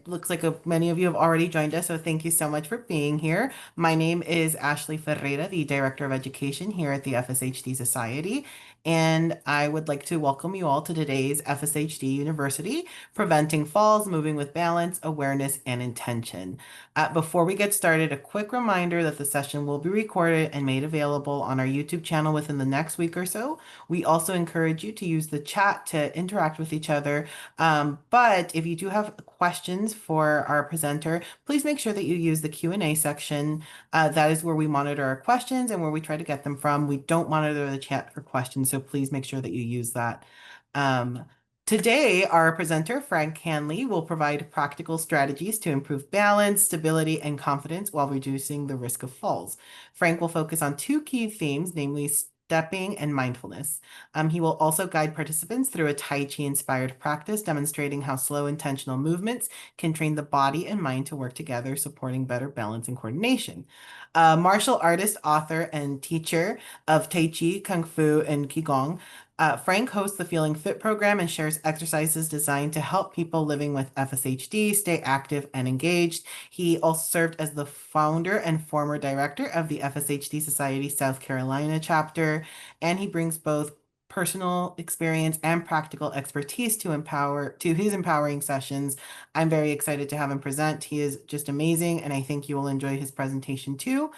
Looks like many of you have already joined us, so thank you so much for being here. My name is Ashley Ferreira, the Director of Education here at the FSHD Society, and I would like to welcome you all to today's FSHD University, Preventing Falls, Moving with Balance, Awareness, and Intention. Before we get started, a quick reminder that the session will be recorded and made available on our YouTube channel within the next week or so. We also encourage you to use the chat to interact with each other, but if you do have questions for our presenter, please make sure that you use the Q&A section. That is where we monitor our questions and where we try to get them from. We don't monitor the chat for questions, so please make sure that you use that. Um, Today, our presenter, Frank Hanley, will provide practical strategies to improve balance, stability, and confidence while reducing the risk of falls. Frank will focus on two key themes, namely stepping and mindfulness. He will also guide participants through a Tai Chi-inspired practice, demonstrating how slow, intentional movements can train the body and mind to work together, supporting better balance and coordination. Martial artist, author, and teacher of Tai Chi, Kung Fu, and Qigong, Frank hosts the Feeling Fit program and shares exercises designed to help people living with FSHD stay active and engaged. He also served as the founder and former director of the FSHD Society South Carolina chapter, and he brings both personal experience and practical expertise to his empowering sessions. I'm very excited to have him present. He is just amazing, and I think you will enjoy his presentation too.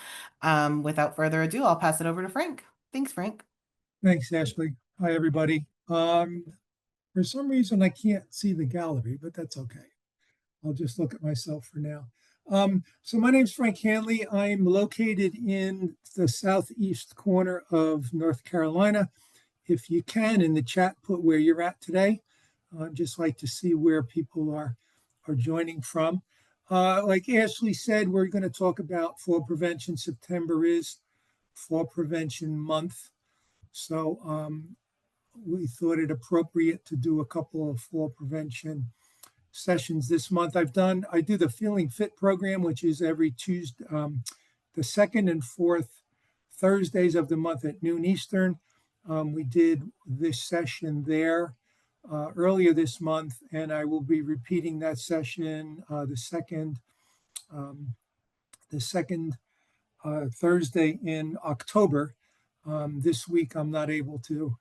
Without further ado, I'll pass it over to Frank. Thanks, Frank. Thanks, Ashley. Hi, everybody. For some reason, I can't see the gallery, but that's okay. I'll just look at myself for now. So my name's Frank Hanley. I'm located in the southeast corner of North Carolina. If you can, in the chat, put where you're at today. I'd just like to see where people are joining from. Like Ashley said, we're going to talk about fall prevention. September is Fall Prevention Month. So we thought it appropriate to do a couple of fall prevention sessions this month. I do the Feeling Fit program, which is every Tuesday, the second and fourth Thursdays of the month at noon Eastern. We did this session there earlier this month, and I will be repeating that session the second Thursday in October. This week I'm not able to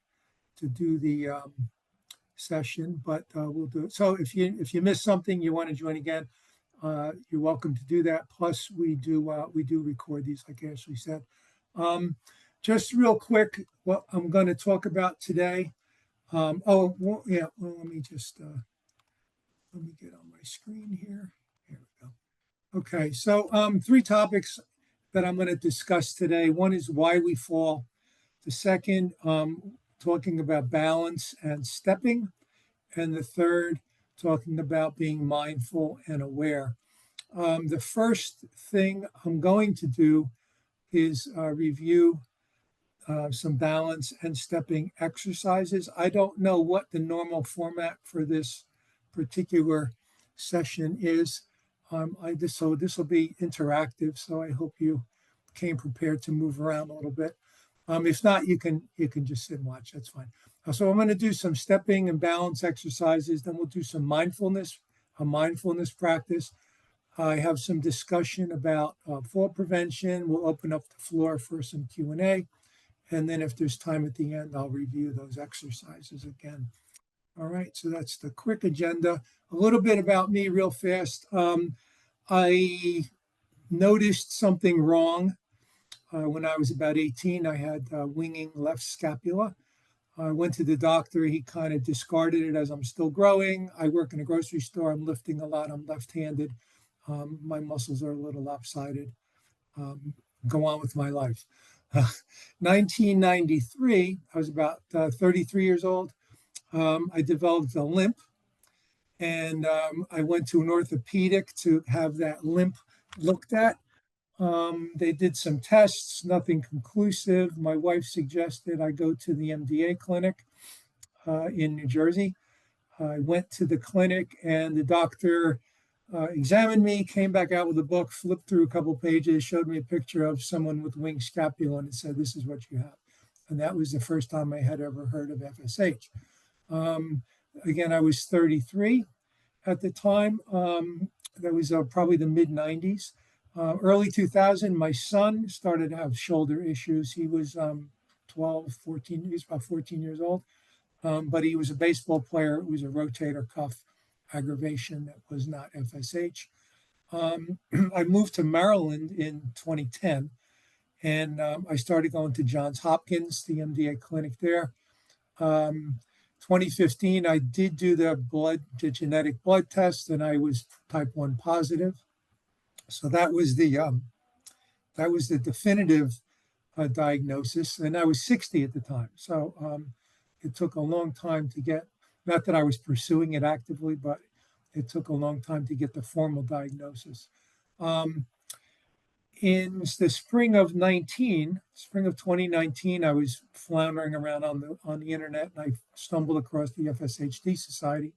do the session, but we'll do it. So if you miss something, you want to join again, you're welcome to do that. Plus, we do record these, like Ashley said. Just real quick, what I'm going to talk about today. Let me just let me get on my screen here. Here we go. Okay, so three topics that I'm going to discuss today. One is why we fall. The second, talking about balance and stepping. And the third, talking about being mindful and aware. The first thing I'm going to do is review some balance and stepping exercises. I don't know what the normal format for this particular session is. So this will be interactive, so I hope you came prepared to move around a little bit. If not, you can just sit and watch. That's fine. So I'm going to do some stepping and balance exercises. Then we'll do some a mindfulness practice. I have some discussion about fall prevention. We'll open up the floor for some Q&A. And then if there's time at the end, I'll review those exercises again. All right, so that's the quick agenda. A little bit about me real fast. I noticed something wrong. When I was about 18, I had winging left scapula. I went to the doctor. He kind of discarded it as I'm still growing. I work in a grocery store. I'm lifting a lot. I'm left-handed. My muscles are a little lopsided. Go on with my life. 1993, I was about 33 years old. I developed a limp, and I went to an orthopedic to have that limp looked at. They did some tests, nothing conclusive. My wife suggested I go to the MDA clinic in New Jersey. I went to the clinic, and the doctor examined me, came back out with a book, flipped through a couple pages, showed me a picture of someone with winged scapula, and said, "This is what you have." And that was the first time I had ever heard of FSH. Again, I was 33, at the time. That was probably the mid 90s. Early 2000, my son started to have shoulder issues. He was 12, 14, he was about 14 years old. But he was a baseball player. It was a rotator cuff aggravation that was not FSH. I moved to Maryland in 2010, and I started going to Johns Hopkins, the MDA clinic there. 2015, I did do the genetic blood test, and I was type 1 positive. So that was the definitive diagnosis, and I was 60 at the time. So it took a long time to get, not that I was pursuing it actively, but it took a long time to get the formal diagnosis. In the spring of 2019, I was floundering around on the internet, and I stumbled across the FSHD Society.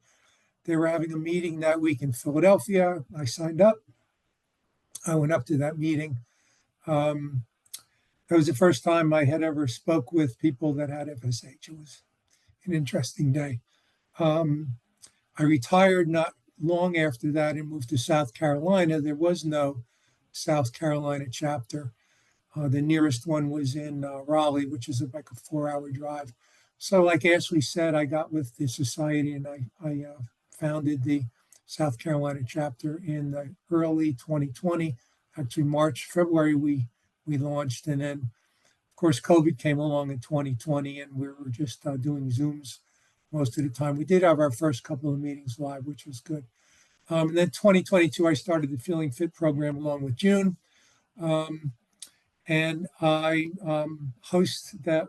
They were having a meeting that week in Philadelphia. I signed up. I went up to that meeting. That was the first time I had ever spoke with people that had FSH. It was an interesting day. I retired not long after that and moved to South Carolina. There was no South Carolina chapter. The nearest one was in Raleigh, which is like a 4-hour drive. So like Ashley said, I got with the society, and I founded the South Carolina chapter in the early 2020. Actually, February, we launched. And then, of course, COVID came along in 2020, and we were just doing Zooms most of the time. We did have our first couple of meetings live, which was good. And then 2022, I started the Feeling Fit program along with June. And I host that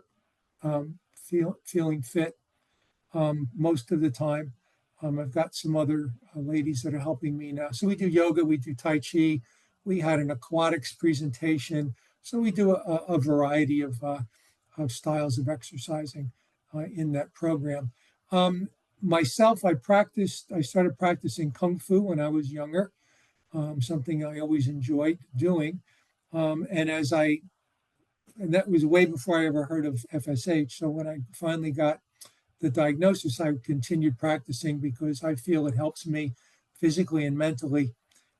Feeling Fit most of the time. I've got some other ladies that are helping me now. So we do yoga, we do Tai Chi. We had an aquatics presentation. So we do a variety of styles of exercising in that program. Myself, I started practicing Kung Fu when I was younger, something I always enjoyed doing. And that was way before I ever heard of FSH. So when I finally got the diagnosis, I continued practicing because I feel it helps me physically and mentally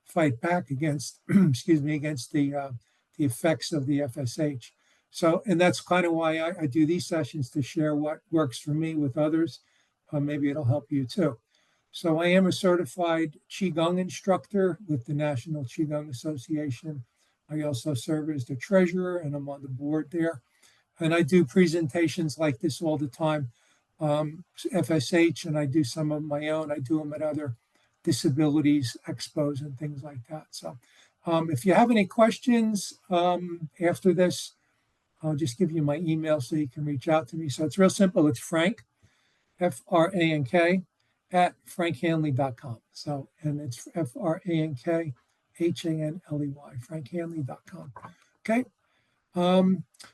fight back against, against the effects of the FSH. So, and that's kind of why I do these sessions, to share what works for me with others. Maybe it'll help you too. So I am a certified Qigong instructor with the National Qigong Association. I also serve as the treasurer, and I'm on the board there. And I do presentations like this all the time, FSH, and I do some of my own. I do them at other disabilities expos and things like that. So if you have any questions after this, I'll just give you my email so you can reach out to me. So it's real simple. It's Frank, Frank, at frankhanley.com. So, and it's FrankHanley, frankhanley.com. Okay.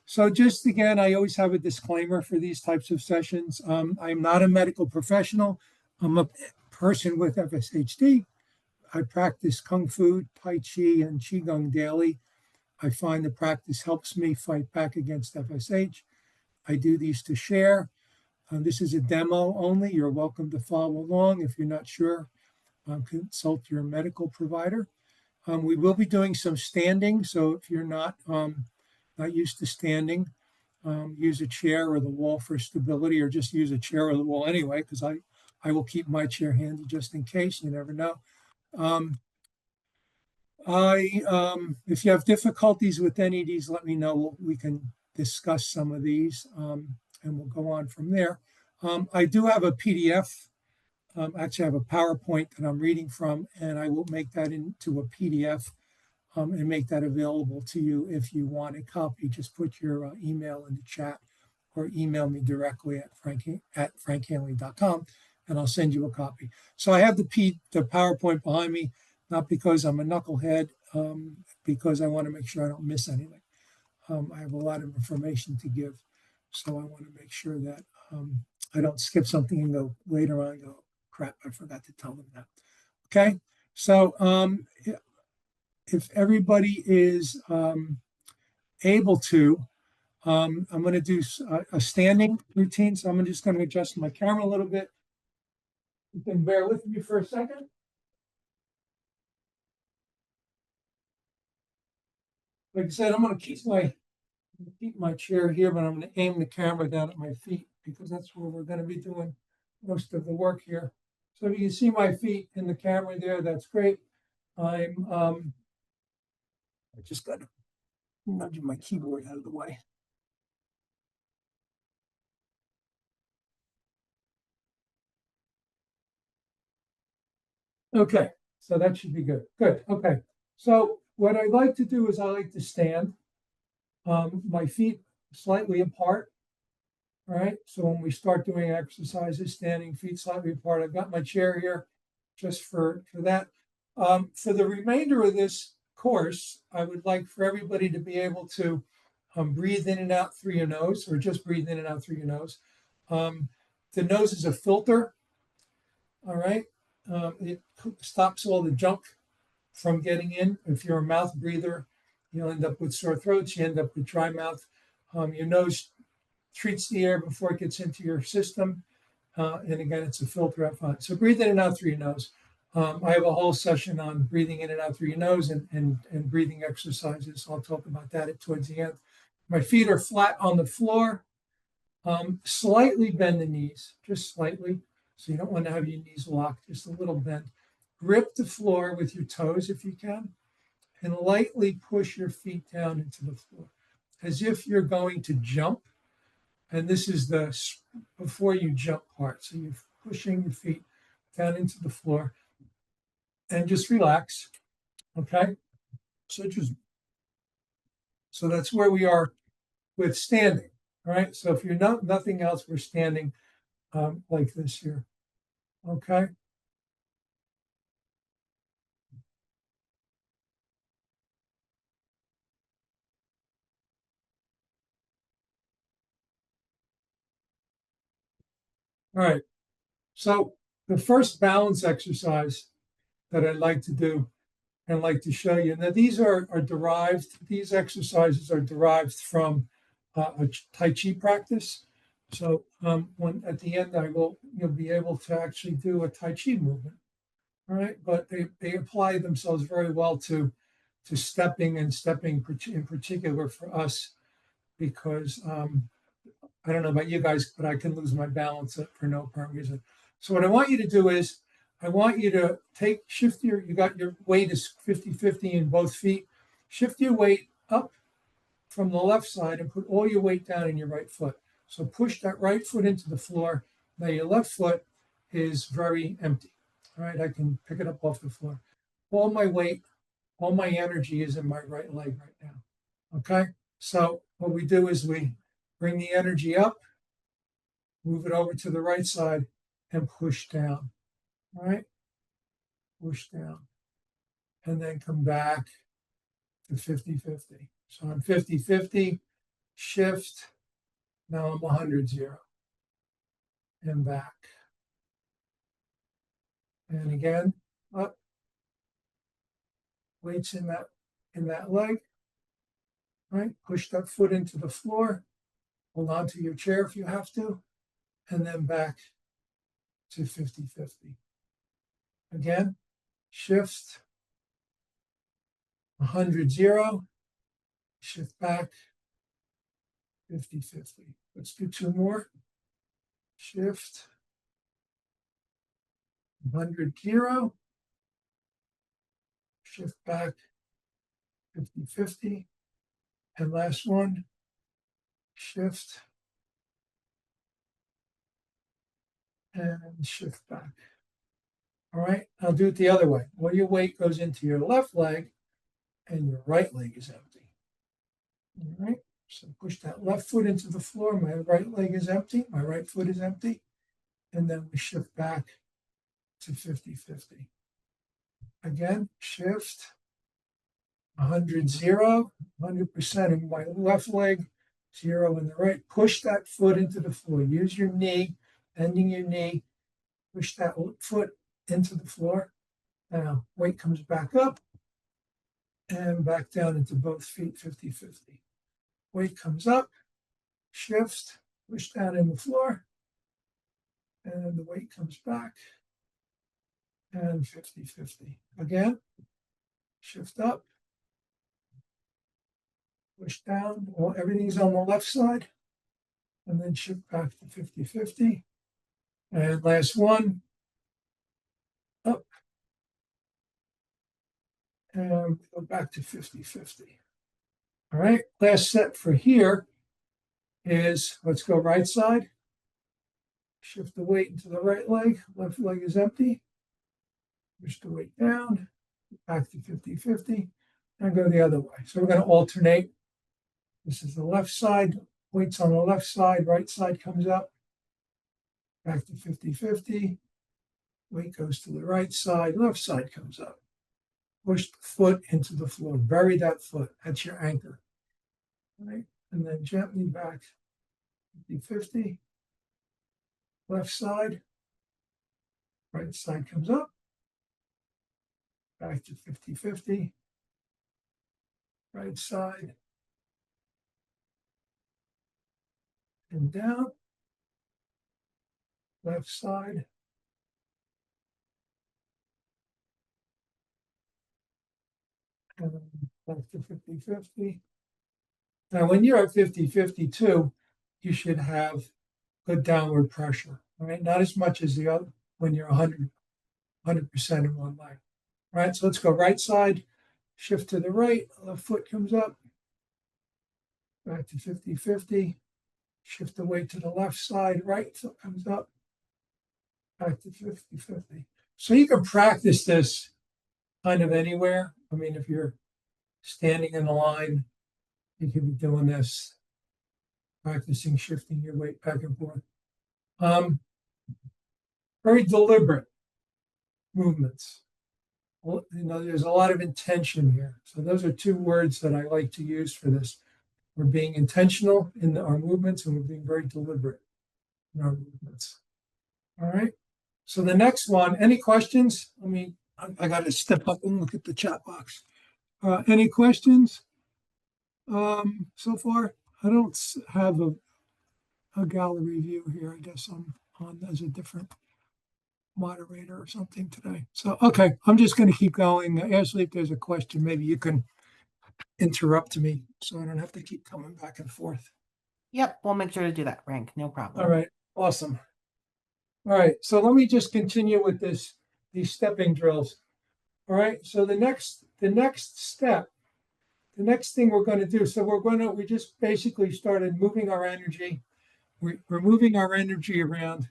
So just again, I always have a disclaimer for these types of sessions. I'm not a medical professional. I'm a person with FSHD. I practice Kung Fu, Tai Chi, and Qigong daily. I find the practice helps me fight back against FSH. I do these to share. This is a demo only. You're welcome to follow along. If you're not sure, consult your medical provider. We will be doing some standing. So if you're not used to standing, use a chair or the wall for stability, or just use a chair or the wall anyway, because I will keep my chair handy just in case. You never know. If you have difficulties with any of these, let me know. We can discuss some of these, and we'll go on from there. I do have a PDF. Actually, I have a PowerPoint that I'm reading from, and I will make that into a PDF and make that available to you if you want a copy. Just put your email in the chat or email me directly at frankhanley.com, and I'll send you a copy. So I have the PowerPoint behind me, not because I'm a knucklehead, because I want to make sure I don't miss anything. I have a lot of information to give, so I want to make sure that I don't skip something and go later on and go, crap, I forgot to tell them that. Okay, so if everybody is able to, I'm going to do a standing routine. So I'm just going to adjust my camera a little bit. You can bear with me for a second. Like I said, I'm going to keep my chair here, but I'm going to aim the camera down at my feet because that's where we're going to be doing most of the work here. So if you can see my feet in the camera there, that's great. I just got to nudge my keyboard out of the way. Okay, so that should be good. Good. Okay. So what I like to do is I like to stand, my feet slightly apart. All right. So when we start doing exercises, standing feet slightly apart, I've got my chair here just for that. For the remainder of this course, I would like for everybody to be able to breathe in and out through your nose, or just breathe in and out through your nose. The nose is a filter. All right. It stops all the junk from getting in. If you're a mouth breather, you'll end up with sore throats. You end up with dry mouth. Your nose treats the air before it gets into your system. And again, it's a filter out front. So breathe in and out through your nose. I have a whole session on breathing in and out through your nose and breathing exercises. I'll talk about that towards the end. My feet are flat on the floor. Slightly bend the knees, just slightly. So you don't want to have your knees locked, just a little bend. Grip the floor with your toes if you can, and lightly push your feet down into the floor as if you're going to jump. And this is the before you jump part. So you're pushing your feet down into the floor and just relax. Okay. So that's where we are with standing. All right. So if you're nothing else, we're standing like this here. Okay. All right. So the first balance exercise that I'd like to do and like to show you. Now these are derived, these exercises are derived from a Tai Chi practice. So when at the end you'll be able to actually do a Tai Chi movement. All right. But they apply themselves very well to stepping and stepping in particular for us because I don't know about you guys, but I can lose my balance for no apparent reason. So what I want you to do is I want you to you got your weight is 50-50 in both feet. Shift your weight up from the left side and put all your weight down in your right foot. So push that right foot into the floor. Now your left foot is very empty. All right, I can pick it up off the floor. All my weight, all my energy is in my right leg right now. Okay, so what we do is we bring the energy up, move it over to the right side, and push down. All right, push down, and then come back to 50-50. So I'm 50-50, shift. Now I'm 100-0, and back. And again, up, weights in that leg. Right, push that foot into the floor. Hold on to your chair if you have to, and then back to 50-50. Again, shift, 100-0, shift back, 50-50. Let's do two more. Shift, 100-0, shift back, 50-50. And last one, shift, and shift back. All right, I'll do it the other way. All your weight goes into your left leg, and your right leg is empty. All right, so push that left foot into the floor. My right leg is empty. My right foot is empty. And then we shift back to 50-50. Again, shift, 100-0, 100% in my left leg, 0 in the right. Push that foot into the floor. Use your knee, bending your knee. Push that foot into the floor. Now, weight comes back up and back down into both feet, 50-50. Weight comes up, shifts, push down in the floor, and the weight comes back, and 50-50. Again, shift up, push down, well, everything's on the left side, and then shift back to 50-50. And last one, up, and go back to 50-50. All right, last set for here is, let's go right side, shift the weight into the right leg, left leg is empty, push the weight down, back to 50-50, and go the other way. So we're going to alternate. This is the left side, weight's on the left side, right side comes up, back to 50-50, weight goes to the right side, left side comes up. Push the foot into the floor, bury that foot, that's your anchor. Right, and then gently back 50-50, left side, right side comes up, back to 50-50, right side, and down, left side, and back to 50-50. Now, when you're at 50-50 too, you should have good downward pressure, right? Not as much as the other when you're 100% in one leg. All right, so let's go right side, shift to the right, left foot comes up, back to 50-50, shift the weight to the left side, right foot comes up, back to 50-50. So you can practice this kind of anywhere. I mean, if you're standing in the line, you could be doing this, practicing shifting your weight back and forth. Very deliberate movements. Well, there's a lot of intention here. So those are two words that I like to use for this. We're being intentional in our movements, and we're being very deliberate in our movements. All right. So the next one, any questions? I got to step up and look at the chat box. Any questions so far? I don't have a gallery view here. I guess I'm on as a different moderator or something today. So, okay, I'm just going to keep going. Ashley, if there's a question, maybe you can interrupt me so I don't have to keep coming back and forth. Yep, we'll make sure to do that, Frank. No problem. All right, awesome. All right, so let me just continue with these stepping drills. All right, so the next step, the next thing we're going to do, so we just basically started moving our energy. We're moving our energy around.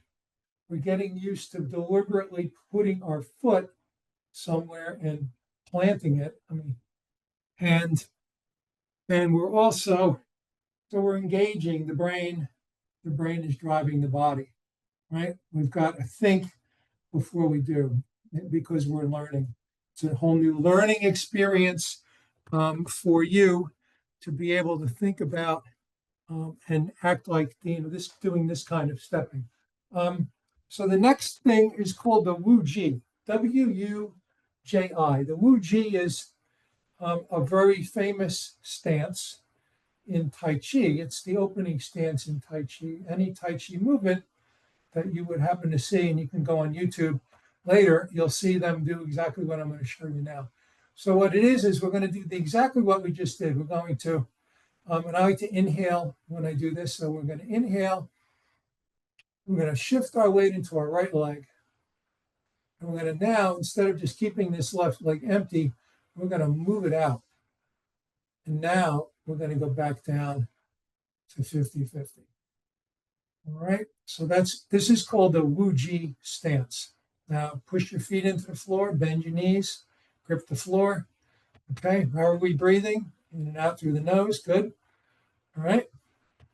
We're getting used to deliberately putting our foot somewhere and planting it. And we're also, so we're engaging the brain. The brain is driving the body, right? We've got to think before we do, because we're learning. It's a whole new learning experience for you to be able to think about and act like doing this kind of stepping. So the next thing is called the Wu Ji, W-U-J-I. The Wu Ji is a very famous stance in Tai Chi. It's the opening stance in Tai Chi. Any Tai Chi movement that you would happen to see, and you can go on YouTube later, you'll see them do exactly what I'm going to show you now. So what it is we're going to do exactly what we just did. We're going to, and I like to inhale when I do this. So we're going to inhale. We're going to shift our weight into our right leg. And we're going to now, instead of just keeping this left leg empty, we're going to move it out. And now we're going to go back down to 50-50. All right, so this is called the Wu Ji stance. Now push your feet into the floor, bend your knees, grip the floor. Okay, how are we breathing? In and out through the nose, good. All right,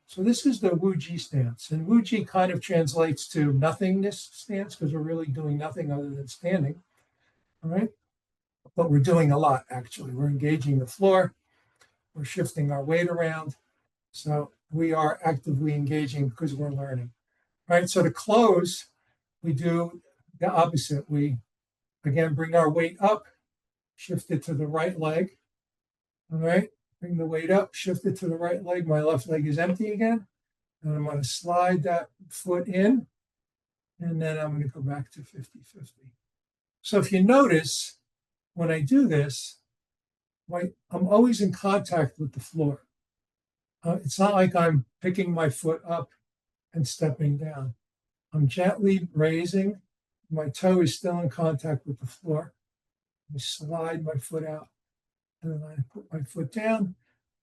so this is the Wu Ji stance. And Wu Ji kind of translates to nothingness stance because we're really doing nothing other than standing. All right, but we're doing a lot actually. We're engaging the floor, we're shifting our weight around. So we are actively engaging because we're learning. Right, so to close, we do the opposite. We, again, bring our weight up, shift it to the right leg. All right, bring the weight up, shift it to the right leg. My left leg is empty again. And I'm going to slide that foot in. And then I'm going to go back to 50-50. So if you notice, when I do this, I'm always in contact with the floor. It's not like I'm picking my foot up and stepping down. I'm gently raising. My toe is still in contact with the floor. I slide my foot out, and then I put my foot down,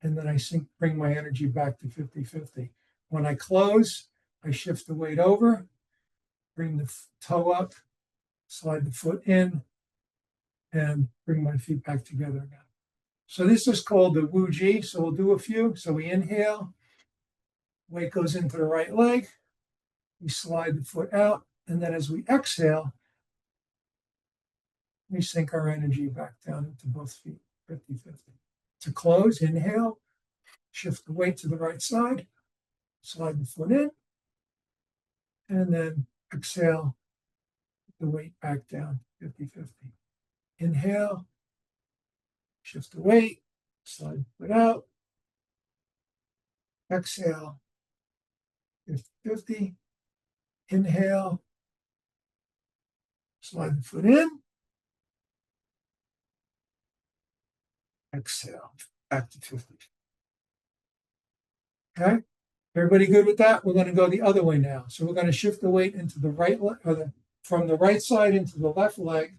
and then I bring my energy back to 50-50. When I close, I shift the weight over, bring the toe up, slide the foot in, and bring my feet back together again. So this is called the Wu Ji. So we'll do a few. So we inhale, weight goes into the right leg, we slide the foot out, and then as we exhale, we sink our energy back down into both feet, 50-50. To close, inhale, shift the weight to the right side, slide the foot in, and then exhale, the weight back down, 50-50. Inhale, shift the weight, slide the foot out, exhale, 50-50. Inhale, slide the foot in, exhale, back to 50. Okay, everybody good with that? We're going to go the other way now. So we're going to shift the weight into the right leg, from the right side into the left leg.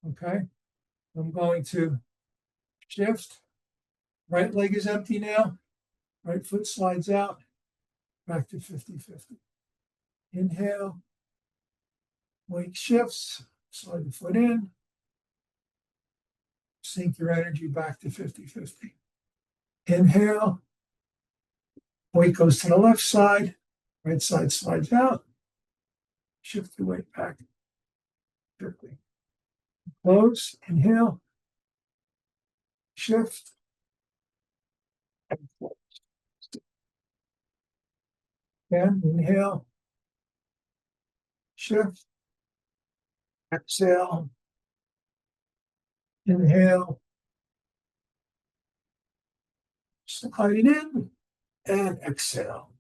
Okay, I'm going to shift. Right leg is empty now. Right foot slides out, back to 50-50. Inhale, weight shifts, slide the foot in, sink your energy back to 50-50. Inhale, weight goes to the left side, right side slides out, shift the weight back quickly. Close, inhale, shift, and close. Again, inhale, shift, exhale, inhale, slide it in, and exhale.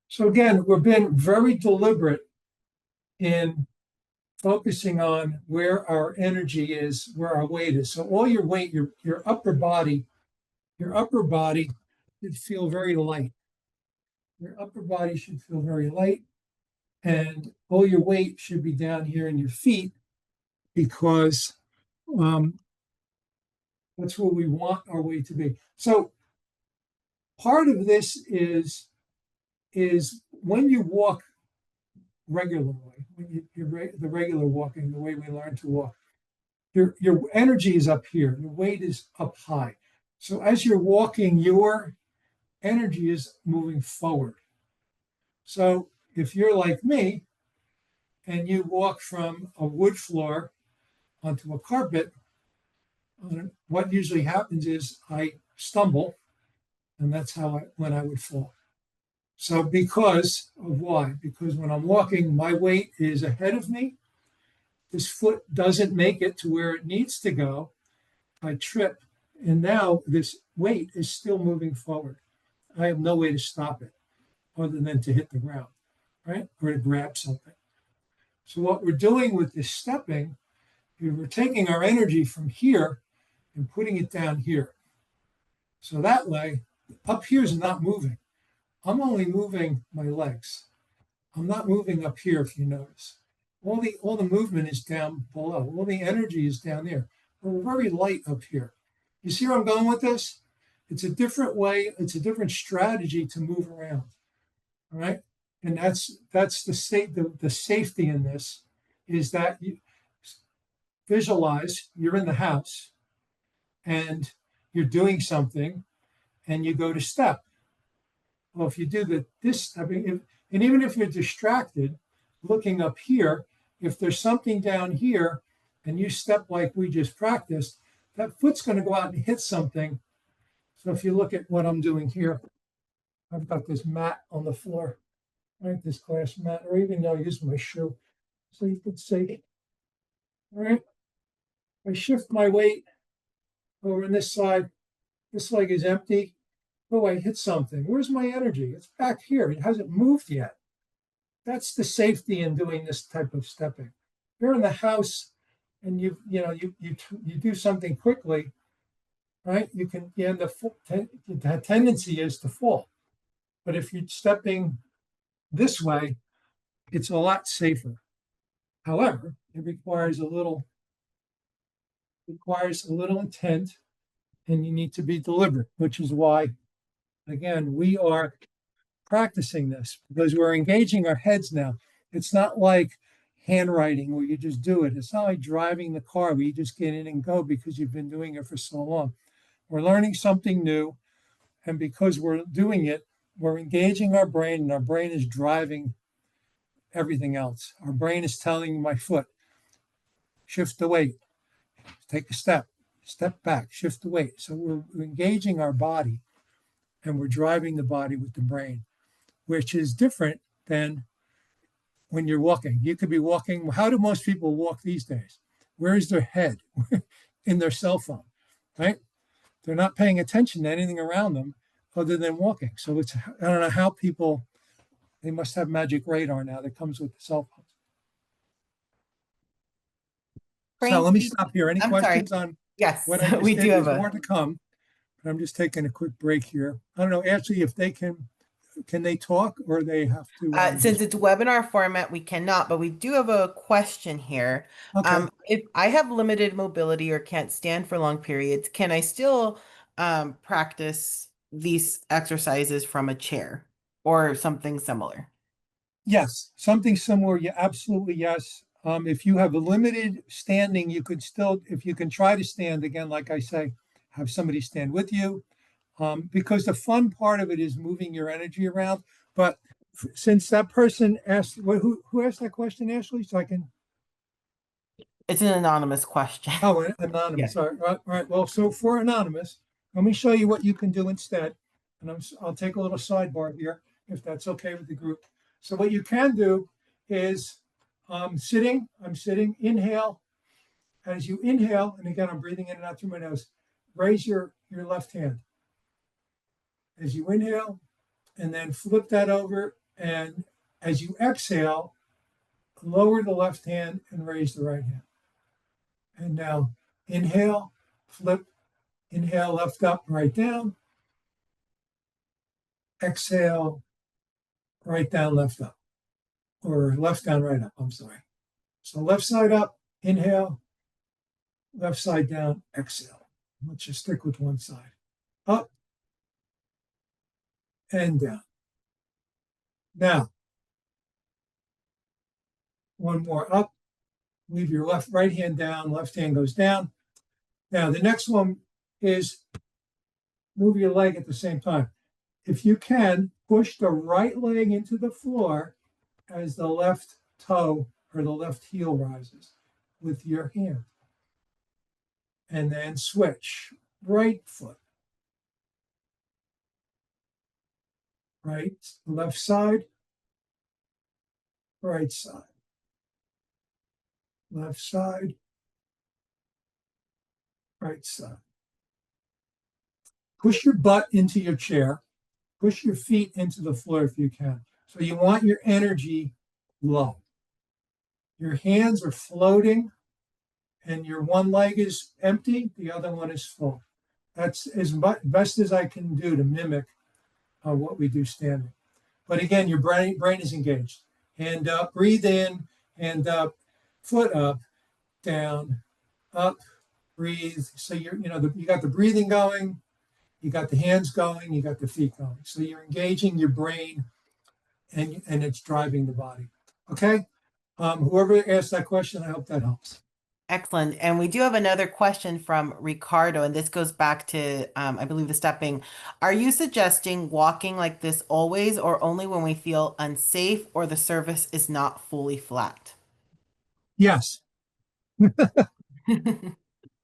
So again, we've been very deliberate in focusing on where our energy is, where our weight is. So all your weight, your upper body should feel very light. Your upper body should feel very light, and all your weight should be down here in your feet, because that's where we want our weight to be. So part of this is when you walk regularly, when the regular walking, the way we learn to walk, your energy is up here, your weight is up high. So as you're walking, your energy is moving forward. So if you're like me and you walk from a wood floor onto a carpet, what usually happens is I stumble, and that's when I would fall. So because of why? Because when I'm walking, my weight is ahead of me. This foot doesn't make it to where it needs to go. I trip, and now this weight is still moving forward. I have no way to stop it other than to hit the ground, right? Or to grab something. So what we're doing with this stepping is we're taking our energy from here and putting it down here. So that way, up here is not moving. I'm only moving my legs. I'm not moving up here, if you notice. All the movement is down below. All the energy is down there. We're very light up here. You see where I'm going with this? It's a different way. It's a different strategy to move around. All right, and that's the safety in this is that you visualize you're in the house and you're doing something and you go to step. Well, if you do this stepping, and even if you're distracted, looking up here, if there's something down here and you step like we just practiced, that foot's going to go out and hit something. So if you look at what I'm doing here, I've got this mat on the floor, right? This glass mat, or even I'll use my shoe. So you could say, all right, I shift my weight over on this side. This leg is empty. Oh, I hit something. Where's my energy? It's back here. It hasn't moved yet. That's the safety in doing this type of stepping. You're in the house and you do something quickly, right? You end up the tendency is to fall. But if you're stepping this way, it's a lot safer. However, it requires a little intent, and you need to be deliberate, which is why, again, we are practicing this because we're engaging our heads now. It's not like handwriting where you just do it. It's not like driving the car where you just get in and go because you've been doing it for so long. We're learning something new, and because we're doing it, we're engaging our brain, and our brain is driving everything else. Our brain is telling my foot, shift the weight, take a step back, shift the weight. So we're engaging our body and we're driving the body with the brain, which is different than when you're walking. You could be walking. How do most people walk these days? Where is their head? In their cell phone, right? They're not paying attention to anything around them other than walking. So I don't know how people, they must have magic radar now that comes with the cell phones. So Frank, let me stop here. Any I'm sorry. questions on Yes, what I we just do did? have There's a more to come, but I'm just taking a quick break here. I don't know, actually, if they can they talk or they have to since just, it's webinar format, we cannot, but we do have a question here. okay. If I have limited mobility or can't stand for long periods, can I still practice these exercises from a chair or something similar? Yes, something similar. Yeah, absolutely. Yes. If you have a limited standing, you could still, if you can try to stand again, like I say, have somebody stand with you. Because the fun part of it is moving your energy around. But since that person asked, who asked that question, Ashley? So I can, It's an anonymous question. oh, Yeah. anonymous. All right, all right. Well, so for anonymous, let me show you what you can do instead. And I'll take a little sidebar here, if that's okay with the group. So what you can do is I'm sitting, inhale. As you inhale, and again, I'm breathing in and out through my nose, raise your left hand. As you inhale, and then flip that over. And as you exhale, lower the left hand and raise the right hand. And now inhale, flip, inhale, left up, right down. Exhale, right down, left up, or left down, right up. I'm sorry. So left side up, inhale, left side down, exhale. Let's just stick with one side. Up and down. Now, one more up. Leave your right hand down, left hand goes down. Now, the next one is move your leg at the same time. If you can, push the right leg into the floor as the left toe or the left heel rises with your hand. And then switch. Right foot. Right, left side, right side. Left side, right side. Push your butt into your chair. Push your feet into the floor if you can. So you want your energy low. Your hands are floating and your one leg is empty, the other one is full. That's as best as I can do to mimic what we do standing. But again, your brain is engaged. Hand up, breathe in, hand up, foot up, down, up, breathe. So you got the breathing going, you got the hands going, you got the feet going. So you're engaging your brain and it's driving the body. Okay. Whoever asked that question, I hope that helps. Excellent. And we do have another question from Ricardo, and this goes back to, I believe, the stepping. Are you suggesting walking like this always or only when we feel unsafe or the surface is not fully flat? Yes.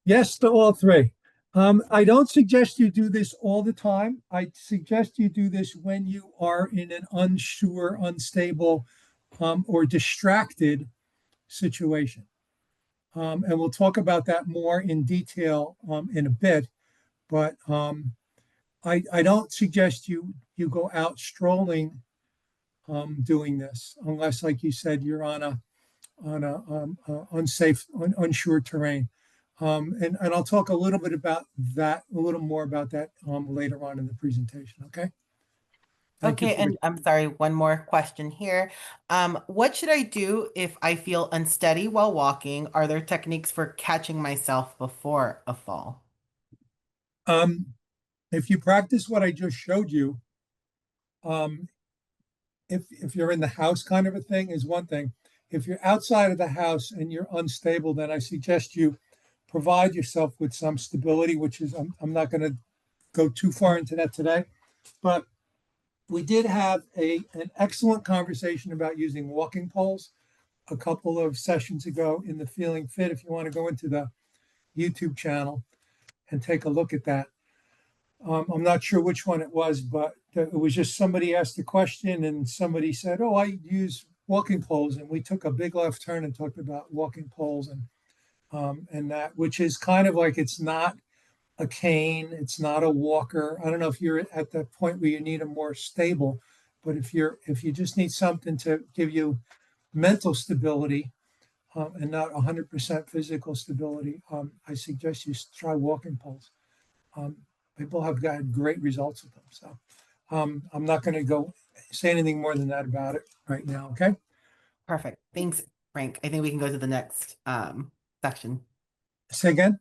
Yes to all three. I don't suggest you do this all the time. I suggest you do this when you are in an unsure, unstable, or distracted situation. And we'll talk about that more in detail in a bit. But I don't suggest you go out strolling doing this, unless, like you said, you're on unsafe, unsure terrain. And I'll talk a little bit about that, a little more about that later on in the presentation. Okay. Thank you Okay, for the. and I'm sorry, one more question here. What should I do if I feel unsteady while walking? Are there techniques for catching myself before a fall? Um, if you practice what I just showed you, um, if you're in the house kind of a thing is one thing. If you're outside of the house and you're unstable, then I suggest you provide yourself with some stability, which is I'm not going to go too far into that today, but we did have an excellent conversation about using walking poles a couple of sessions ago in the Feeling Fit. If you want to go into the YouTube channel and take a look at that. I'm not sure which one it was, but it was just somebody asked a question and somebody said, "Oh, I use walking poles," and we took a big left turn and talked about walking poles and that, which is kind of like it's not a cane, it's not a walker. I don't know if you're at the point where you need a more stable, but if you just need something to give you mental stability and not 100% physical stability, I suggest you try walking poles. Um, People have gotten great results with them. So I'm not going to go say anything more than that about it right now. Okay. Perfect. Thanks, Frank. I think we can go to the next section. Say again.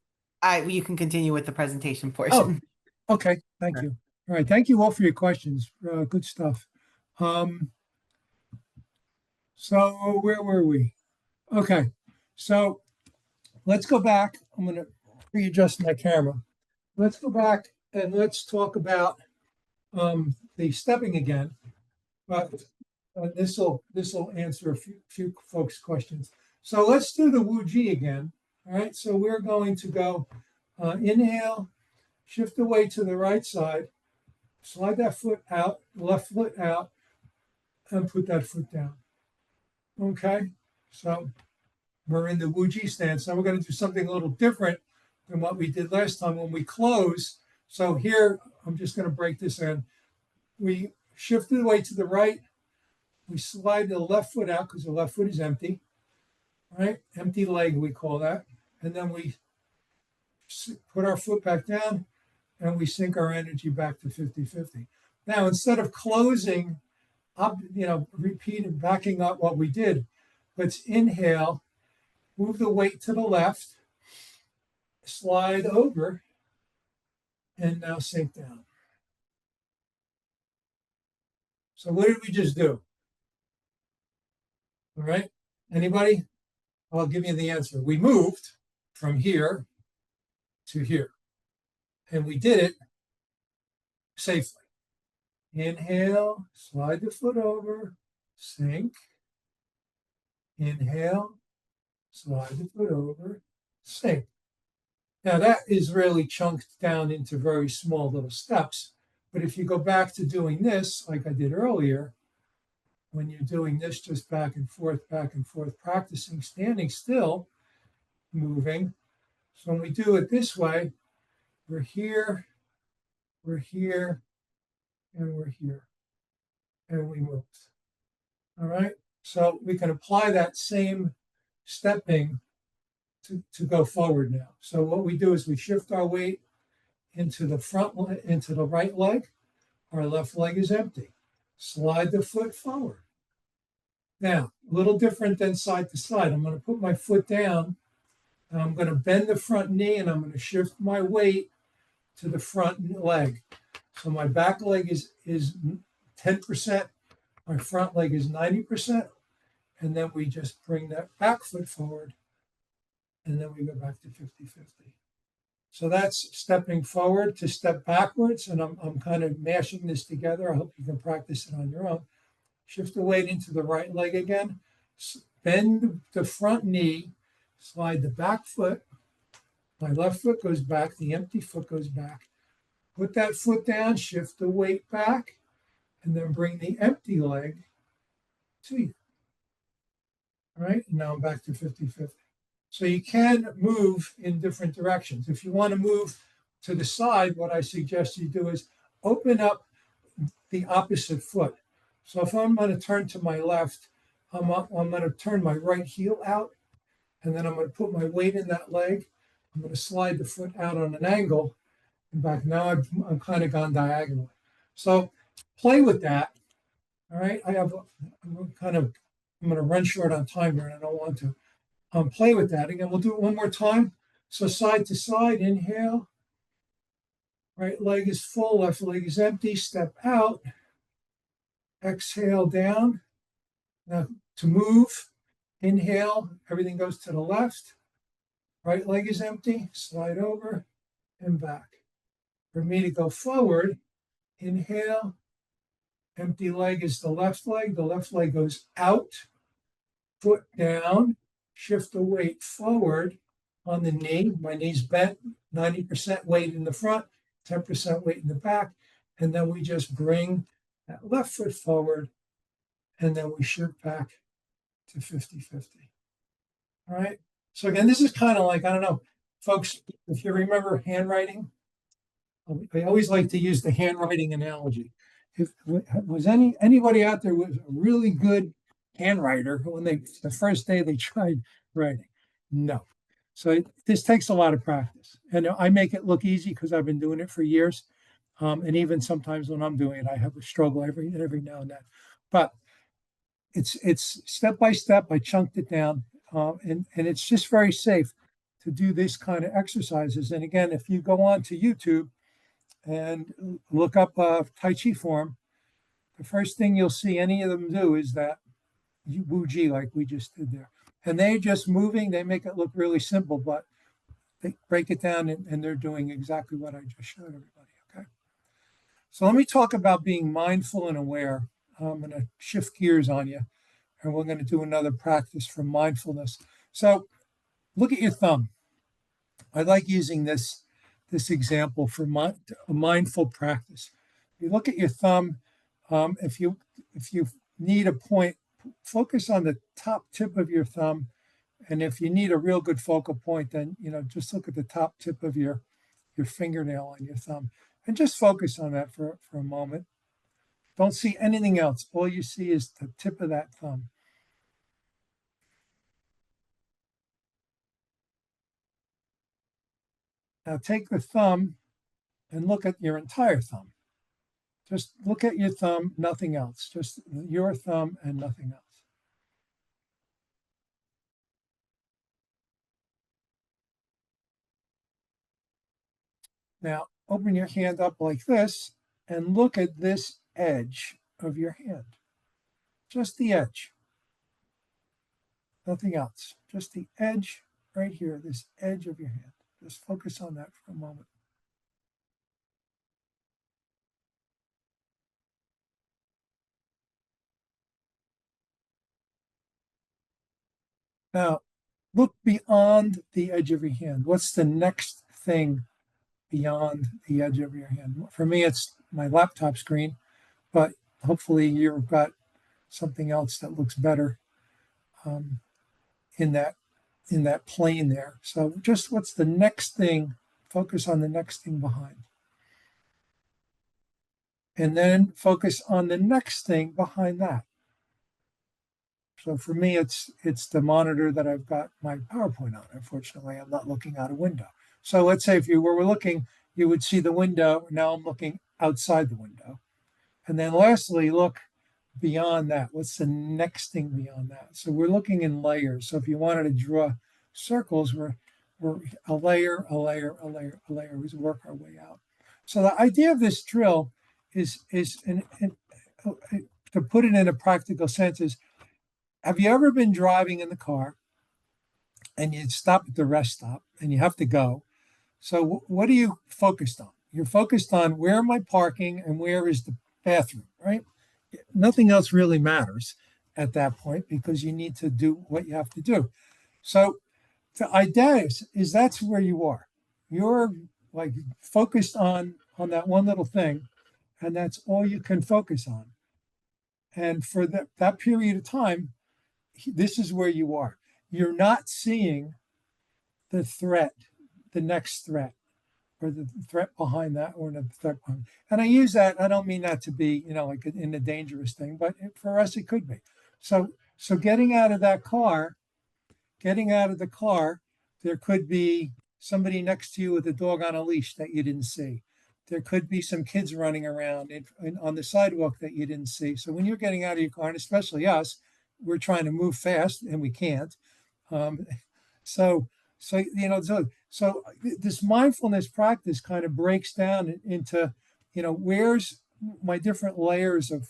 You can continue with the presentation Oh, portion. okay. Thank Sure. you. All right. Thank you all for your questions. Good stuff. Um, so where were we? Okay. So let's go back. I'm going to readjust my camera. Let's go back and let's talk about the stepping again. But this will answer a few folks' questions. So let's do the Wu Ji again. All right. So we're going to go inhale, shift the weight to the right side, slide that foot out, left foot out, and put that foot down. Okay. So we're in the Wu Ji stance. Now we're going to do something a little different than what we did last time when we close. So here, I'm just going to break this in. We shift the weight to the right. We slide the left foot out because the left foot is empty, right? Empty leg, we call that. And then we put our foot back down and we sink our energy back to 50-50. Now, instead of closing up, repeat and backing up what we did, let's inhale, move the weight to the left, slide over, and now sink down. So what did we just do? All right. Anybody? I'll give you the answer. We moved from here to here, and we did it safely. Inhale, slide the foot over, sink. Inhale, slide the foot over, sink. Now that is really chunked down into very small little steps. But if you go back to doing this, like I did earlier, when you're doing this just back and forth, practicing standing still, moving. So when we do it this way, we're here, and we're here, and we move. All right. So we can apply that same stepping to go forward now. So what we do is we shift our weight into into the right leg. Our left leg is empty. Slide the foot forward. Now, a little different than side to side. I'm going to put my foot down and I'm going to bend the front knee and I'm going to shift my weight to the front leg. So my back leg is 10%, my front leg is 90%, and then we just bring that back foot forward and then we go back to 50-50. So that's stepping forward to step backwards, and I'm kind of mashing this together. I hope you can practice it on your own. Shift the weight into the right leg again, bend the front knee, slide the back foot. My left foot goes back, the empty foot goes back. Put that foot down, shift the weight back, and then bring the empty leg to you. All right, and now I'm back to 50-50. So you can move in different directions. If you want to move to the side, what I suggest you do is open up the opposite foot. So if I'm going to turn to my left, I'm going to turn my right heel out, and then I'm going to put my weight in that leg. I'm going to slide the foot out on an angle and back. Now I'm kind of gone diagonally. So play with that. All right. I'm going to run short on time here and I don't want to. Play with that. Again, we'll do it one more time. So side to side, inhale. Right leg is full, left leg is empty. Step out. Exhale down. Now to move, inhale, everything goes to the left. Right leg is empty. Slide over and back. For me to go forward, inhale. Empty leg is the left leg. The left leg goes out. Foot down. Shift the weight forward on the knee. My knee's bent. 90% weight in the front, 10% weight in the back. And then we just bring that left foot forward. And then we shift back to 50-50. All right. So again, this is kind of like, I don't know, folks, if you remember handwriting, I always like to use the handwriting analogy. If was anybody out there was a really good handwriter when the first day they tried writing? No. So this takes a lot of practice, and I make it look easy because I've been doing it for years. And even sometimes when I'm doing it, I have a struggle every now and then. But it's step by step. I chunked it down, and it's just very safe to do this kind of exercises. And again, if you go on to YouTube and look up Tai Chi form, the first thing you'll see any of them do is that Wu Ji, like we just did there. And they're just moving. They make it look really simple, but they break it down and they're doing exactly what I just showed everybody. Okay. So let me talk about being mindful and aware. I'm going to shift gears on you, and we're going to do another practice for mindfulness. So look at your thumb. I like using this example for a mindful practice. You look at your thumb. If you need a point, focus on the top tip of your thumb, and if you need a real good focal point, then just look at the top tip of your fingernail on your thumb, and just focus on that for a moment. Don't see anything else. All you see is the tip of that thumb. Now take the thumb and look at your entire thumb. Just look at your thumb, nothing else. Just your thumb and nothing else. Now open your hand up like this and look at this edge of your hand. Just the edge. Nothing else. Just the edge right here, this edge of your hand. Just focus on that for a moment. Now, look beyond the edge of your hand. What's the next thing beyond the edge of your hand? For me, it's my laptop screen, but hopefully you've got something else that looks better in that plane there. So just what's the next thing? Focus on the next thing behind. And then focus on the next thing behind that. So for me, it's the monitor that I've got my PowerPoint on. Unfortunately, I'm not looking out a window. So let's say if you were looking, you would see the window. Now I'm looking outside the window. And then lastly, look beyond that. What's the next thing beyond that? So we're looking in layers. So if you wanted to draw circles, we're a layer, a layer, a layer, a layer. We work our way out. So the idea of this drill is to put it in a practical sense is, have you ever been driving in the car and you stop at the rest stop and you have to go? So what are you focused on? You're focused on where am I parking and where is the bathroom, right? Nothing else really matters at that point because you need to do what you have to do. So the idea is that's where you are. You're like focused on that one little thing, and that's all you can focus on. And for that period of time, this is where you are. You're not seeing the threat, the next threat, or the threat behind that, or the threat behind. And I use that. I don't mean that to be, like in a dangerous thing, but for us it could be. So getting out of the car, there could be somebody next to you with a dog on a leash that you didn't see. There could be some kids running around on the sidewalk that you didn't see. So when you're getting out of your car, and especially us, we're trying to move fast and we can't. Um, so, so this mindfulness practice kind of breaks down into, where's my different layers of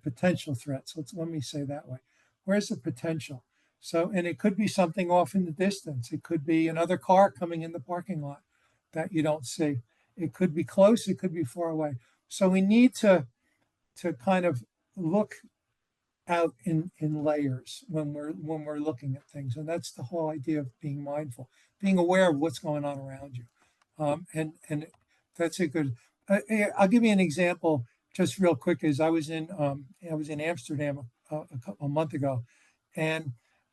potential threats. Let me say that way. Where's the potential? So, and it could be something off in the distance. It could be another car coming in the parking lot that you don't see. It could be close. It could be far away. So we need to kind of look out in layers when we're looking at things, and that's the whole idea of being mindful, being aware of what's going on around you, and that's a good. I'll give you an example just real quick. As I was in Amsterdam a month ago, and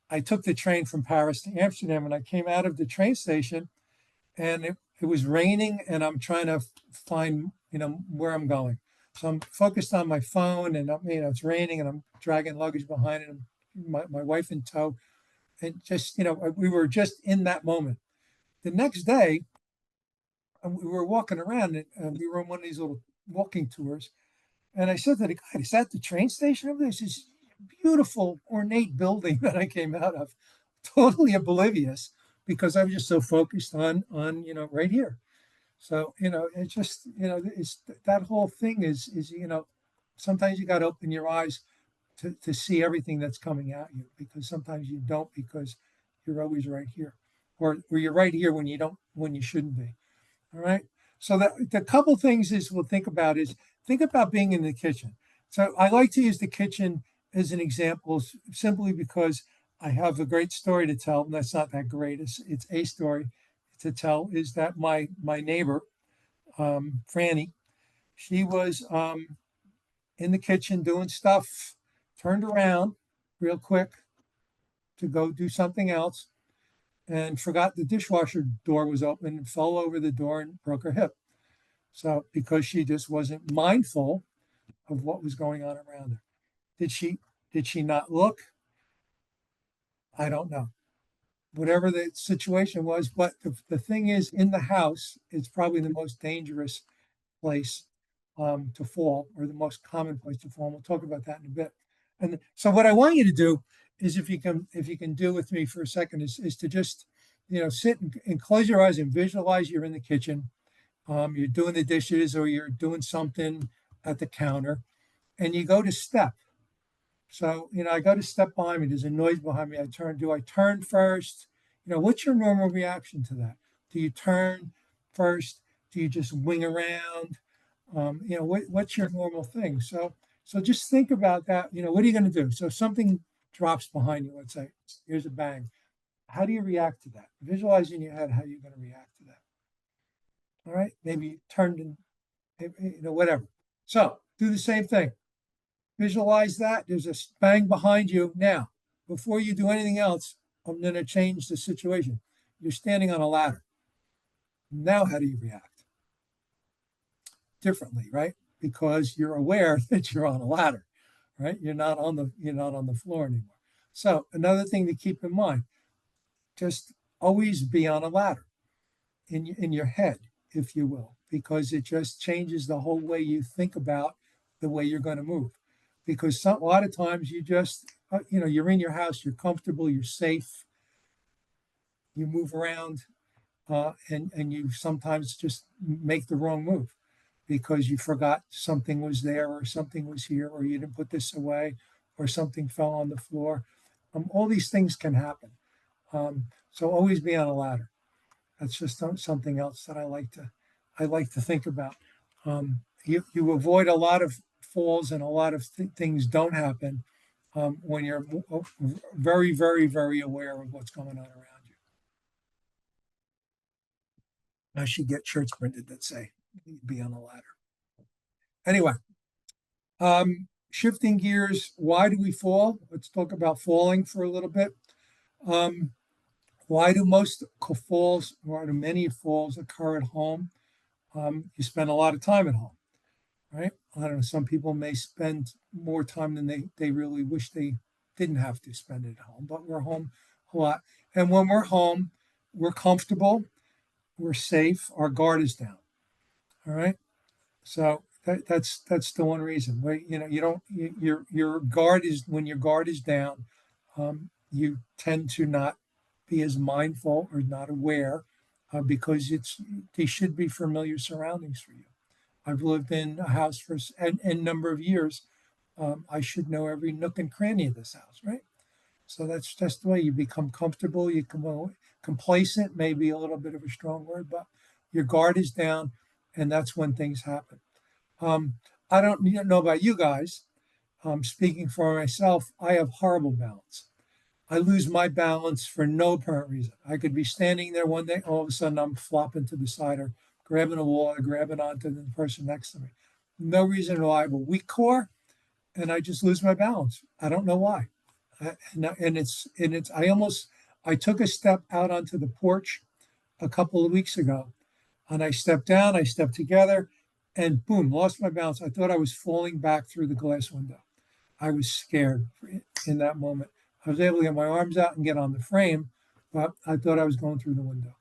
I took the train from Paris to Amsterdam, and I came out of the train station, and it was raining, and I'm trying to find where I'm going. So I'm focused on my phone, and it's raining, and I'm dragging luggage behind it, and my wife in tow, and just we were just in that moment. The next day, we were walking around, and we were on one of these little walking tours, and I said to the guy, "Is that the train station over there?" He says, "Beautiful, ornate building that I came out of." Totally oblivious because I was just so focused on right here. So it's just it's that whole thing is sometimes you got to open your eyes to see everything that's coming at you, because sometimes you don't, because you're always right here, or you're right here when you shouldn't be. All right. So the couple things we'll think about being in the kitchen. So I like to use the kitchen as an example simply because I have a great story to tell. And that's not that great. It's a story to tell. Is that my neighbor, Franny, she was in the kitchen doing stuff, turned around real quick to go do something else, and forgot the dishwasher door was open, and fell over the door and broke her hip. So because she just wasn't mindful of what was going on around her. Did she not look? I don't know. Whatever the situation was, but the thing is, in the house, it's probably the most dangerous place to fall, or the most common place to fall. And we'll talk about that in a bit. And so what I want you to do is, if you can do with me for a second, is to just sit and close your eyes and visualize you're in the kitchen. You're doing the dishes, or you're doing something at the counter, and you go to step. So, I go to step behind me. There's a noise behind me. Do I turn first? What's your normal reaction to that? Do you turn first? Do you just wing around? What's your normal thing? So just think about that. What are you going to do? So if something drops behind you, let's say, here's a bang. How do you react to that? Visualize in your head how you're going to react to that. All right. Maybe you turned and, whatever. So do the same thing. Visualize that. There's a bang behind you. Now, before you do anything else, I'm going to change the situation. You're standing on a ladder. Now, how do you react? Differently, right? Because you're aware that you're on a ladder, right? You're not on the floor anymore. So another thing to keep in mind, just always be on a ladder in your head, if you will, because it just changes the whole way you think about the way you're going to move. Because a lot of times you just, you're in your house, you're comfortable, you're safe, you move around, and you sometimes just make the wrong move because you forgot something was there, or something was here, or you didn't put this away, or something fell on the floor. All these things can happen. So always be on a ladder. That's just something else that I like to think about. You avoid a lot of falls, and a lot of things don't happen when you're very, very, very aware of what's going on around you. I should get shirts printed that say "Be on a ladder." Anyway, shifting gears. Why do we fall? Let's talk about falling for a little bit. why do many falls occur at home? You spend a lot of time at home, right? I don't know. Some people may spend more time than they really wish they didn't have to spend it at home, but we're home a lot. And when we're home, we're comfortable, we're safe, our guard is down. All right. So that's the one reason. Where you don't your guard is when your guard is down, you tend to not be as mindful or not aware, because they should be familiar surroundings for you. I've lived in a house for a number of years. I should know every nook and cranny of this house, right? So that's just the way you become comfortable. You come complacent, maybe a little bit of a strong word, but your guard is down, and that's when things happen. Um, I don't know about you guys. Speaking for myself, I have horrible balance. I lose my balance for no apparent reason. I could be standing there one day, all of a sudden I'm flopping to the side or grabbing a wall or grabbing onto the person next to me. No reason why. I have a weak core, and I just lose my balance. I don't know why. And it's I took a step out onto the porch a couple of weeks ago, and I stepped down, I stepped together, and boom, lost my balance. I thought I was falling back through the glass window. I was scared in that moment. I was able to get my arms out and get on the frame, but I thought I was going through the window.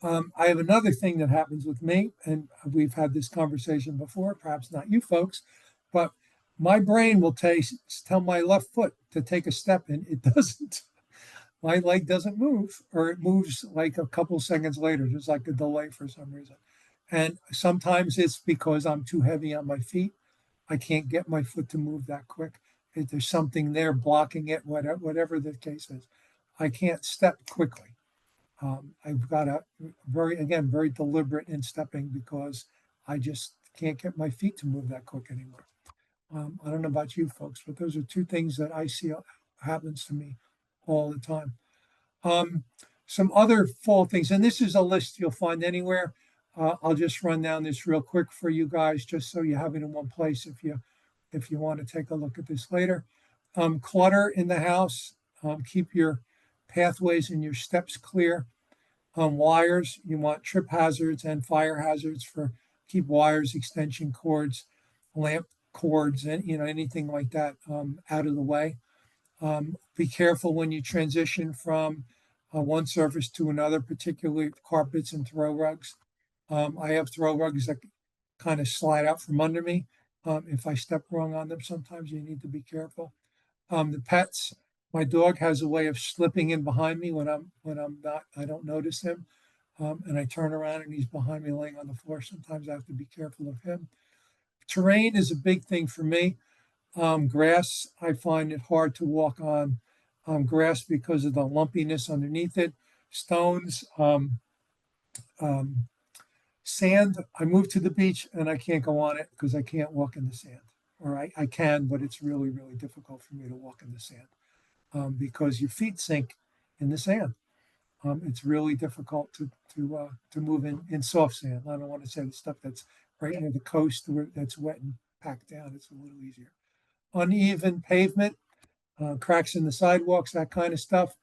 I have another thing that happens with me, and we've had this conversation before, perhaps not you folks, but my brain will tell my left foot to take a step, and it doesn't. My leg doesn't move, or it moves like a couple seconds later, just like a delay for some reason. And sometimes it's because I'm too heavy on my feet. I can't get my foot to move that quick. If there's something there blocking it, whatever the case is, I can't step quickly. I've got a very deliberate in stepping because I just can't get my feet to move that quick anymore. I don't know about you folks, but those are two things that I see happens to me all the time. Um, some other fall things, and this is a list you'll find anywhere. I'll just run down this real quick for you guys, just so you have it in one place if you want to take a look at this later. Clutter in the house. Keep your pathways and your steps clear. Wires, you want trip hazards and fire hazards for keep wires, extension cords, lamp cords, and anything like that out of the way. Be careful when you transition from one surface to another, particularly carpets and throw rugs. I have throw rugs that kind of slide out from under me. If I step wrong on them, sometimes you need to be careful. The pets, my dog has a way of slipping in behind me when I'm not, I don't notice him. And I turn around and he's behind me laying on the floor. Sometimes I have to be careful of him. Terrain is a big thing for me. Grass, I find it hard to walk on grass because of the lumpiness underneath it. Stones, sand, I moved to the beach and I can't go on it because I can't walk in the sand. Or I can, but it's really, really difficult for me to walk in the sand because your feet sink in the sand. It's really difficult to move in soft sand. I don't want to say the stuff that's right near the coast where that's wet and packed down. It's a little easier. Uneven pavement, cracks in the sidewalks, that kind of stuff.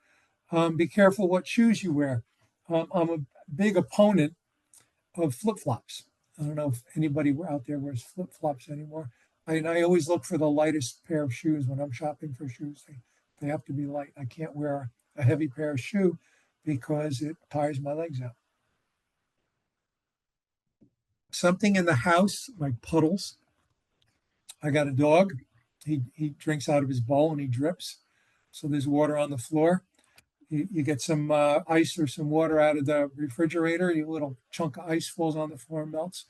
Be careful what shoes you wear. I'm a big opponent of flip flops. I don't know if anybody out there wears flip flops anymore. I always look for the lightest pair of shoes when I'm shopping for shoes. They have to be light. I can't wear a heavy pair of shoe because it tires my legs out. Something in the house like puddles. I got a dog. He drinks out of his bowl and he drips. So there's water on the floor. You get some ice or some water out of the refrigerator. A little chunk of ice falls on the floor and melts.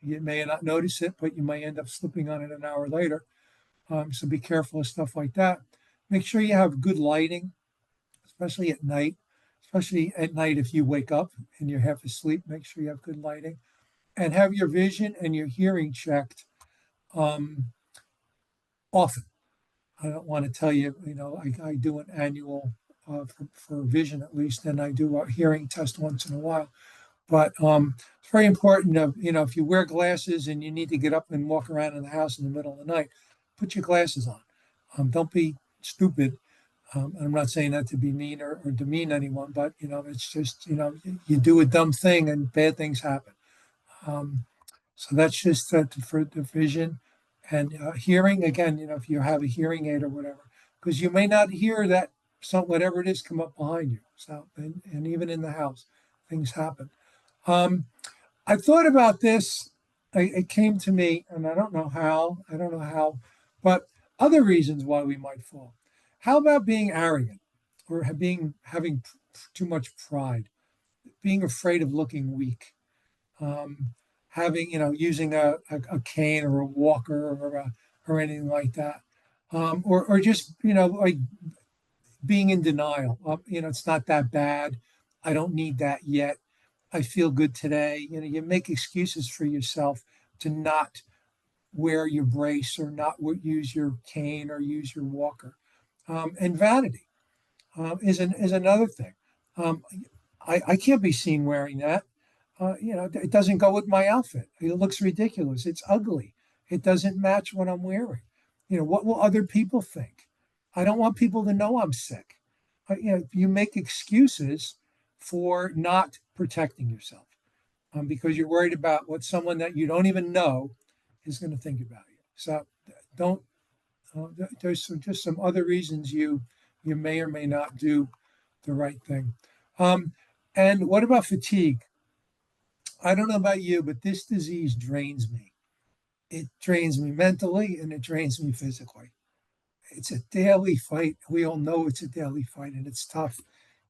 You may not notice it, but you may end up slipping on it an hour later. So be careful of stuff like that. Make sure you have good lighting, especially at night. Especially at night if you wake up and you're half asleep, make sure you have good lighting. And have your vision and your hearing checked often. I don't want to tell you, I do an annual for vision at least, and I do a hearing test once in a while. But it's very important if you wear glasses and you need to get up and walk around in the house in the middle of the night, put your glasses on. Don't be stupid And I'm not saying that to be mean or demean anyone, but it's just you do a dumb thing and bad things happen. Um, so that's just for the vision and hearing. Again, if you have a hearing aid or whatever, because you may not hear that whatever it is come up behind you. So and even in the house, things happen. Um, I thought about this. It came to me, and I don't know how. I don't know how, but other reasons why we might fall. How about being arrogant, or having too much pride, being afraid of looking weak, um, having using a cane or a walker or anything like that, or just like being in denial. It's not that bad. I don't need that yet. I feel good today. You make excuses for yourself to not wear your brace or not use your cane or use your walker. And vanity is another thing. Um, I can't be seen wearing that. It doesn't go with my outfit. It looks ridiculous. It's ugly. It doesn't match what I'm wearing. What will other people think? I don't want people to know I'm sick. You make excuses for not protecting yourself because you're worried about what someone that you don't even know is going to think about you. So don't. There's just some other reasons you may or may not do the right thing. Um, and what about fatigue? I don't know about you, but this disease drains me. It drains me mentally and it drains me physically. It's a daily fight. We all know it's a daily fight and it's tough.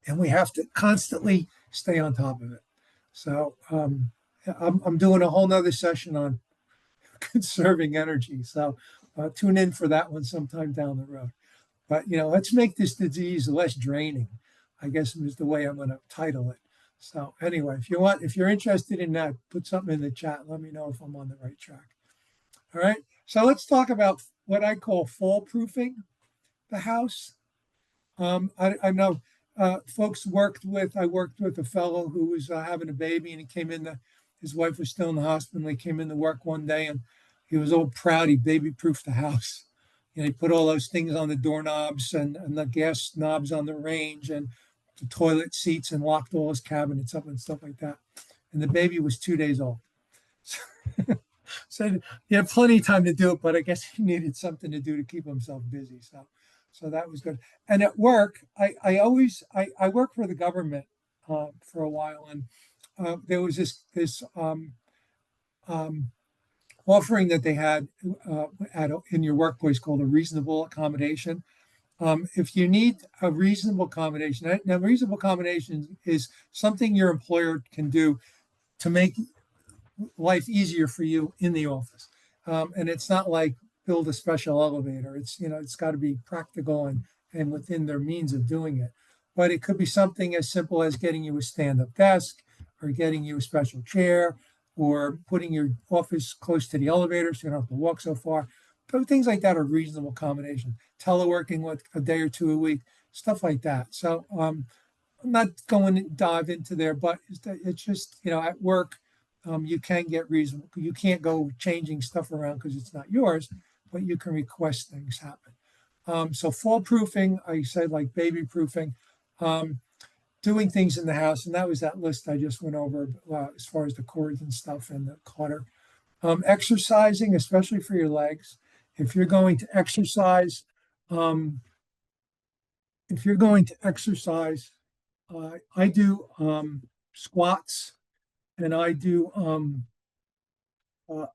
And we have to constantly stay on top of it. So I'm doing a whole nother session on conserving energy. So tune in for that one sometime down the road. But let's make this disease less draining, I guess is the way I'm going to title it. So anyway, if you're interested in that, put something in the chat. Let me know if I'm on the right track. All right. So let's talk about what I call fall proofing the house. I know I worked with a fellow who was having a baby and he came in, his wife was still in the hospital. He came into work one day and he was all proud. He baby proofed the house. He put all those things on the doorknobs and the gas knobs on the range and the toilet seats and locked all his cabinets up and stuff like that. And the baby was 2 days old. So he had plenty of time to do it, but I guess he needed something to do to keep himself busy. So that was good. And at work, I worked for the government for a while, and there was this um, offering that they had in your workplace called a reasonable accommodation. If you need a reasonable accommodation, now reasonable accommodation is something your employer can do to make life easier for you in the office. And it's not like build a special elevator. It's got to be practical and within their means of doing it. But it could be something as simple as getting you a stand-up desk or getting you a special chair or putting your office close to the elevator so you don't have to walk so far. But things like that are reasonable accommodation. Teleworking with a day or two a week, stuff like that. So I'm not going to dive into there, but it's just, at work, you can get reasonable. You can't go changing stuff around because it's not yours, but you can request things happen. So fall proofing, I said like baby proofing, doing things in the house. And that was that list I just went over as far as the cords and stuff and the clutter. Exercising, especially for your legs. If you're going to exercise, um, if you're going to exercise, I do squats and I do uh,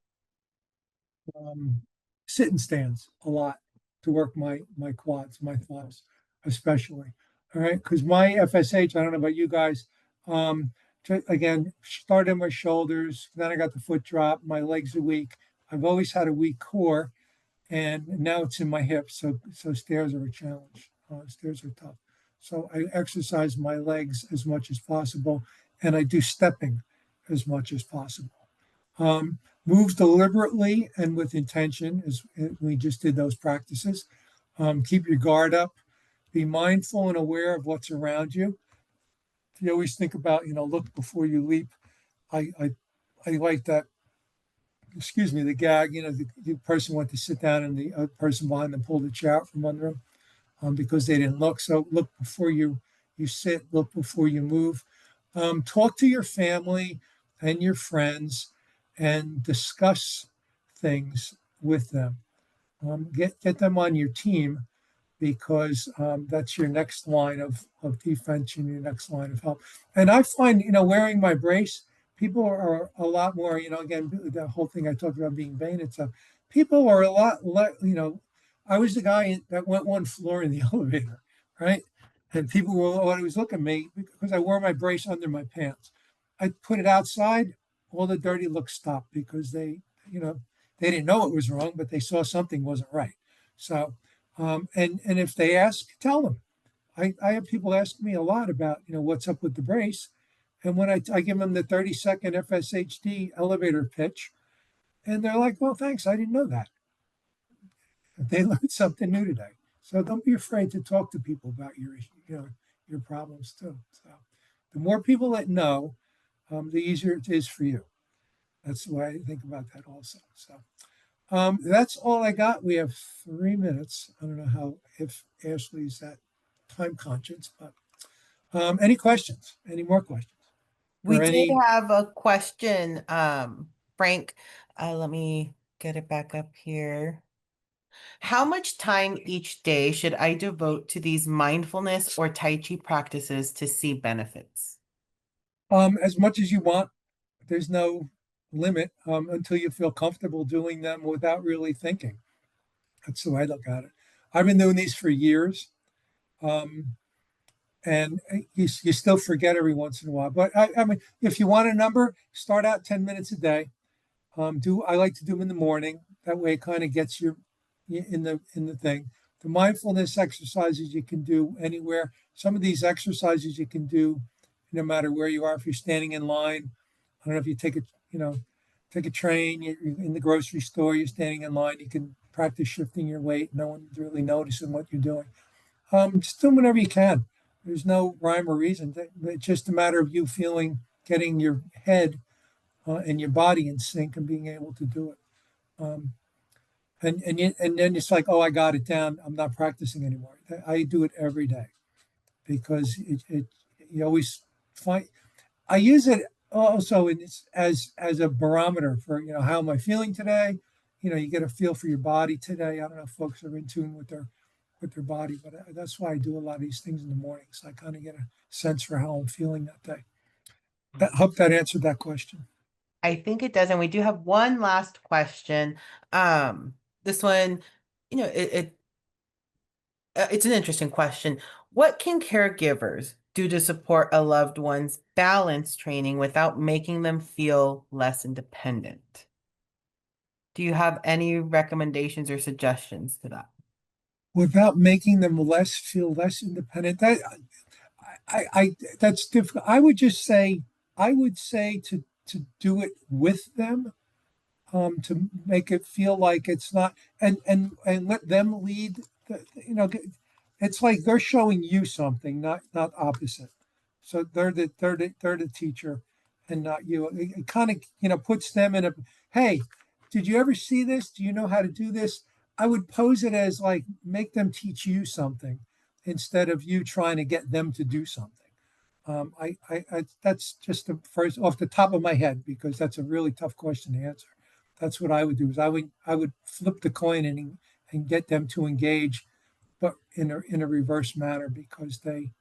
um, sit and stands a lot to work my quads, my thighs, especially. All right, because my FSH, I don't know about you guys. Um, again, started my shoulders, then I got the foot drop. My legs are weak. I've always had a weak core, and now it's in my hips. So stairs are a challenge. Stairs are tough. So I exercise my legs as much as possible, and I do stepping as much as possible. Move deliberately and with intention, as we just did those practices. Keep your guard up. Be mindful and aware of what's around you. You always think about, look before you leap. I I, I like that. Excuse me, the gag. The person went to sit down, and the person behind them pulled the chair out from under him. because they didn't look. So look before you sit, look before you move. Talk to your family and your friends and discuss things with them. Get them on your team because that's your next line of defense and your next line of help. And I find, wearing my brace, people are a lot more, again, the whole thing I talked about being vain and stuff. People are a lot, I was the guy that went one floor in the elevator, right? And people were always looking at me because I wore my brace under my pants. I put it outside, all the dirty looks stopped because they didn't know it was wrong, but they saw something wasn't right. So, and if they ask, tell them. I have people ask me a lot about, what's up with the brace. And when I give them the 30-second FSHD elevator pitch, and they're like, well, thanks, I didn't know that. They learned something new today. So don't be afraid to talk to people about your problems too. So the more people that know, the easier it is for you. That's the way I think about that also. So that's all I got. We have 3 minutes. I don't know if Ashley's that time conscious, but any questions? Any more questions? We Or did any? have a question, Frank. Let me get it back up here. How much time each day should I devote to these mindfulness or Tai Chi practices to see benefits? As much as you want. There's no limit until you feel comfortable doing them without really thinking. That's the way I look at it. I've been doing these for years, um, and you still forget every once in a while. But I mean, if you want a number, start out 10 minutes a day. I like to do them in the morning. That way, it kind of gets you in the thing. The mindfulness exercises you can do anywhere. Some of these exercises you can do no matter where you are. If you're standing in line, I don't know if you take a train. You're in the grocery store. You're standing in line. You can practice shifting your weight. No one's really noticing what you're doing. Just do whatever you can. There's no rhyme or reason. It's just a matter of you getting your head and your body in sync and being able to do it. Um, and then it's like, oh, I got it down. I'm not practicing anymore. I do it every day because it you always find. I use it also as a barometer for how am I feeling today. You get a feel for your body today. I don't know if folks are in tune with their body, but that's why I do a lot of these things in the morning. So I kind of get a sense for how I'm feeling that day. I hope that answered that question. I think it does, and we do have one last question. This one, it's an interesting question. What can caregivers do to support a loved one's balance training without making them feel less independent? Do you have any recommendations or suggestions to that? Without making them feel less independent. I that's difficult. I would say to do it with them, to make it feel like it's not, and let them lead. It's like they're showing you something, not opposite. So they're the teacher, and not you. It kind of puts them in a, hey, did you ever see this? Do you know how to do this? I would pose it as like make them teach you something instead of you trying to get them to do something. That's just the first off the top of my head because that's a really tough question to answer. That's what I would do is I would flip the coin and get them to engage, but in a reverse manner because they,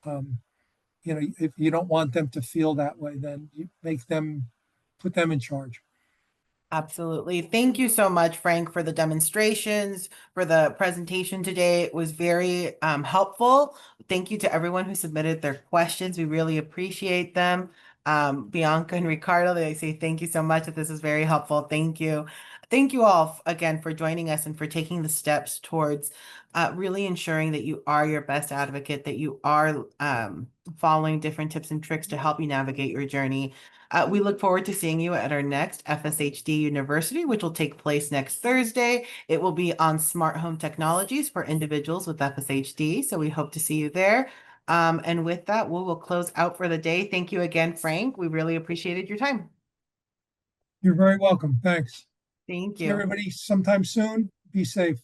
um, if you don't want them to feel that way, then you put them in charge. Absolutely. Thank you so much, Frank, for the demonstrations, for the presentation today. It was very helpful. Thank you to everyone who submitted their questions. We really appreciate them. Bianca and Ricardo, they say thank you so much. That this is very helpful. Thank you. Thank you all again for joining us and for taking the steps towards really ensuring that you are your best advocate, that you are following different tips and tricks to help you navigate your journey. We look forward to seeing you at our next FSHD University, which will take place next Thursday. It will be on smart home technologies for individuals with FSHD. So we hope to see you there. And with that, we will close out for the day. Thank you again, Frank. We really appreciated your time. You're very welcome. Thanks. Thank See you. everybody sometime soon. Be safe.